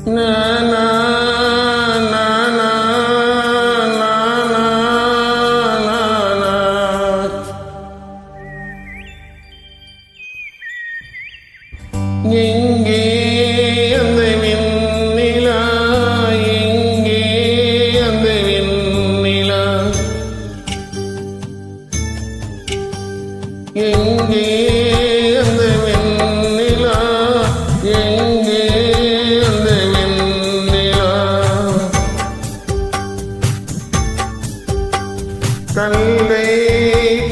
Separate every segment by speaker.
Speaker 1: எங்கே அந்த வெண்ணிலா, எங்கே அந்த வெண்ணிலா, எங்கே அந்த வெண்ணிலா, எங்கே அந்த வெண்ணிலா, கல்லை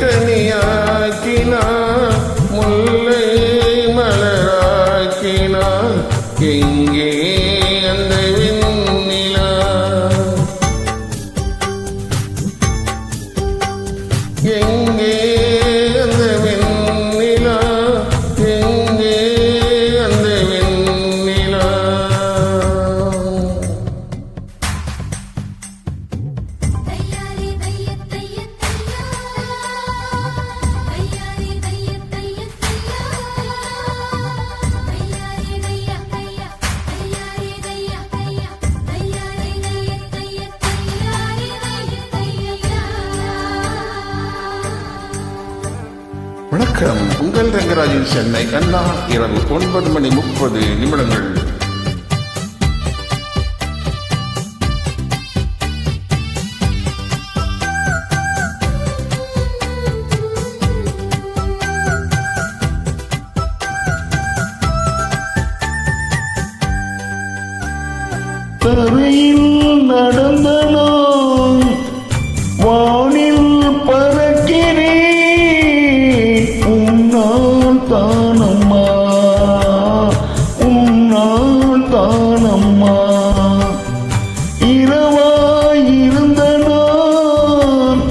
Speaker 1: கனியாக்கினார், முல்லை மலராக்கினார், எங்கே அந்த வெண்ணிலா, எங்கே அந்த வெண்ணிலா, எங்கே அந்த வெண்ணிலா.
Speaker 2: வணக்கம், உங்கள் ரங்கராஜின் சென்னை அண்ணா. இரவு 9:30.
Speaker 1: தரையில் நடந்த நான் வானில் பறக்கிறேன், உன்னால் தானம்மா, உன்னால் தானம்மா. இரவாய் இருந்த நான்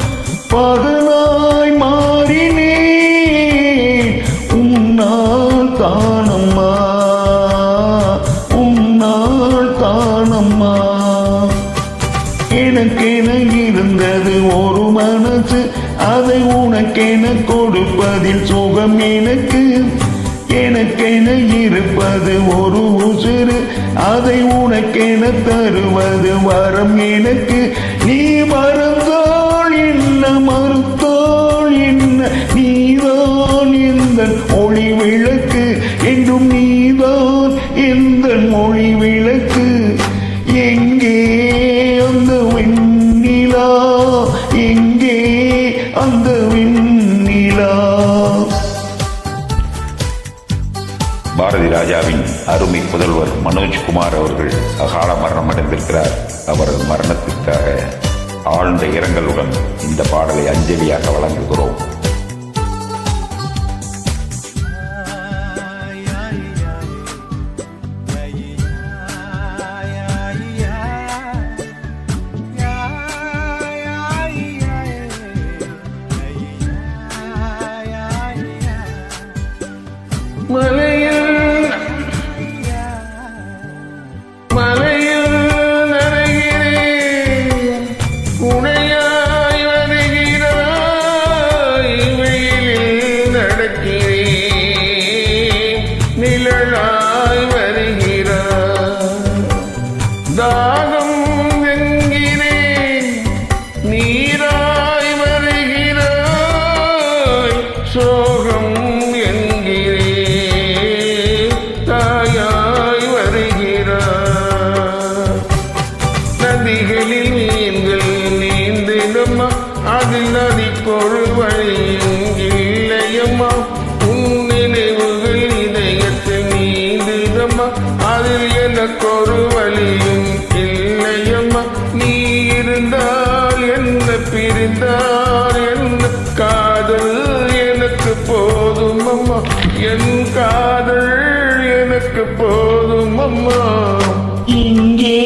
Speaker 1: பகலாய் மாறினேன், உன்னால் தானம்மா, உன்னால் தானம்மா. எனக்கென இருந்தது ஒரு மனசு, அதை உனக்கென கொடுப்பதில் சுகம் எனக்கு. எனக்கென இருப்பது ஒரு உசுறு, அதை உனக்கென தருவது வரம் எனக்கு. நீ மறந்தாள் என்ன, மறுத்தாள் என்ன, நீதான் எந்த ஒளி விளக்கு, என்றும் நீதான் எந்த மொழி விளக்கு. எங்கே அந்த வெண்ணிலா, எங்கே அந்த வெண்ணிலா.
Speaker 3: பாரதி ராஜாவின் அருமை புதல்வர் மனோஜ்குமார் அவர்கள் அகால மரணம் அடைந்திருக்கிறார். அவரது மரணத்திற்காக ஆழ்ந்த இரங்கலுடன் இந்த பாடலை அஞ்சலியாக வழங்குகிறோம்.
Speaker 1: மலையில் மலையில் நனைகிறேன், உடையாய் வருகிறாய், வெயிலில் நடக்கிறேன், நிழலாய் வருகிறாய். தாகம் என்கிறேன், நீராய் வருகிறாய், சோகம் நதிகளில் மீன்கள் நீந்திடமா, அதில் நதிக்கொரு வழியும் இல்லையம்மா. உன் நினைவுகள் இதயத்தில் நீந்திடமா, அதில் எனக்கொரு வழியும் இல்லையம்மா. நீ இருந்தால் என்ன, பிரிந்தால் என்ன, காதல் எனக்கு போதும் அம்மா, என் காதல் எனக்கு போதும் அம்மா.
Speaker 4: இங்கே